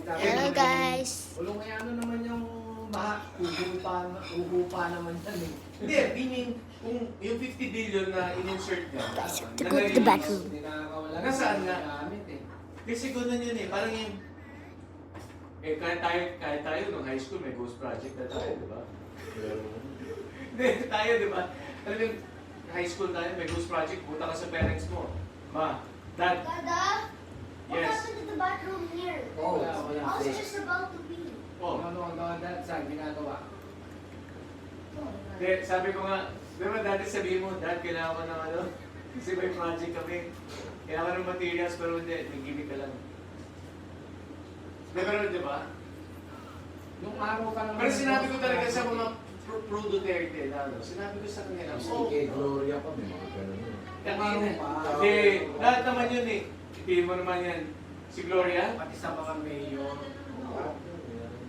Hello guys! Ulong kaya ano naman yung baha, uhupa naman yan eh. Hindi, meaning, kung yung 50 billion na in-insert niya, Guys, have to go to the bathroom. Hindi nakakawala na Nasaan nga? gamit eh. kasi gano'n yun eh, parang yung, kahit tayo nung high school, may ghost project na tayo, di ba? Hindi, tayo, di ba? Talagang high school tayo, may ghost project, punta ka sa parents mo. Ma, dad, Dada, what Yes. happened to the bathroom here? Oh, I wala. was just about to pee. oh, Ano ang gawa dad? Saan ginagawa? Hindi, sabi ko nga, di ba dati sabihin mo, dad, kailangan ko ng ano, kasi may project kami. Kailangan ng materials, pero hindi, nag-gimmick ka lang. Di ba, di ba? Nung araw ka naman. Pero sinabi ko talaga sa mga pro Duterte na ano, sinabi ko sa kanila, oh, Kay Gloria pa, may mga ganun yun. Hindi, lahat naman yun eh. Hindi mo naman yan. Si Gloria, Pati sa mga mayor.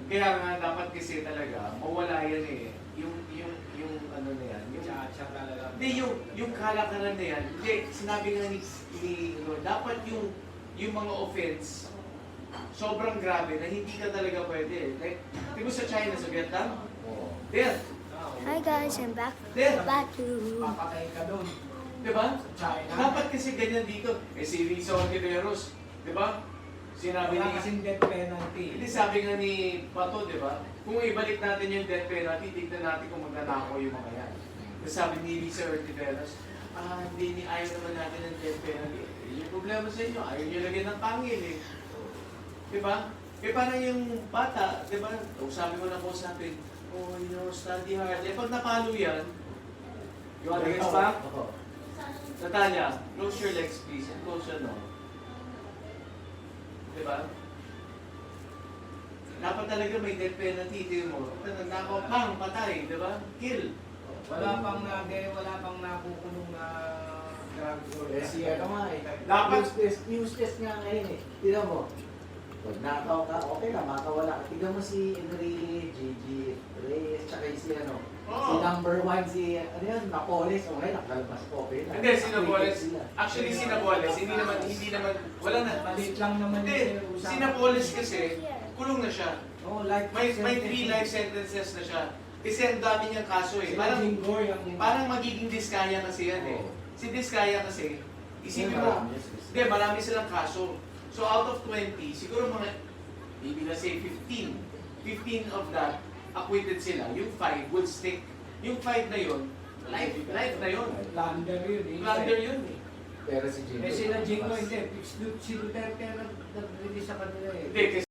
kaya nga dapat kasi talaga, mawala yan eh. Yung ano na yan. Yung, Tsa-tsa talaga. hindi, yung kalakaran na yan. Hindi, sinabi nga ni Lord, dapat yung mga offense, sobrang grabe na hindi ka talaga pwede. Like, di mo sa China, sa Vietnam? Oo. There. Hi guys, I'm back from There. the bathroom. Papatay ka doon. Di ba? China. Dapat kasi ganyan dito. Eh si Risa Ontiveros, di ba? Sinabi Wala ni... kasing death penalty. Hindi sabi nga ni Pato, di ba? Kung ibalik natin yung death penalty, tignan natin kung magnanakaw yung mga yan. Tapos sabi ni Risa Ontiveros, hindi ayaw naman natin ng death penalty. Yung problema sa inyo, ayaw nyo lagyan ng pangil eh. Di ba? Eh parang yung bata, di ba? Sabi ko na po sa atin, oh, study hard. Eh pag napalo yan, you want to get back? Oo. Natalia, close your legs please. And close your nose. Diba? Dapat talaga may death penalty. Tingin mo, nakaw pang patay, diba? Kill. Wala pang nakukulong na drug or Eh, si ano nga eh. Dapat- News test nga ngayon eh. Tignan mo. Pag nakaw ka, okay lang, makawala ka. Tignan mo si Enrique, Gigi, Reyes, tsaka yung si ano. Si Oo. number 1, si ano yan, Napoles. O ngayon, nakalabas ko. Okay lang. Hindi, si Napoles. Sila. Actually, si Napoles, hindi naman, wala na. Maliit lang naman Hindi, yung si Napoles kasi, kulong na siya. Oh, like May 3 life sentences na siya. Kasi ang dami niyang kaso eh. Parang Parang, parang magiging Diskaya kasi yan eh. Si Diskaya kasi, isipin mo, hindi, marami silang kaso. So out of 20, siguro mga, maybe na say 15. 15 of that, acquitted sila. Yung 5 will stick. Yung 5 na yun, life na yun. Plunder yun eh. Plunder yun eh. Pero si Jimmy. Eh sila Jingo hindi. Si Duterte na nag-release sa kanila eh. Hindi, kasi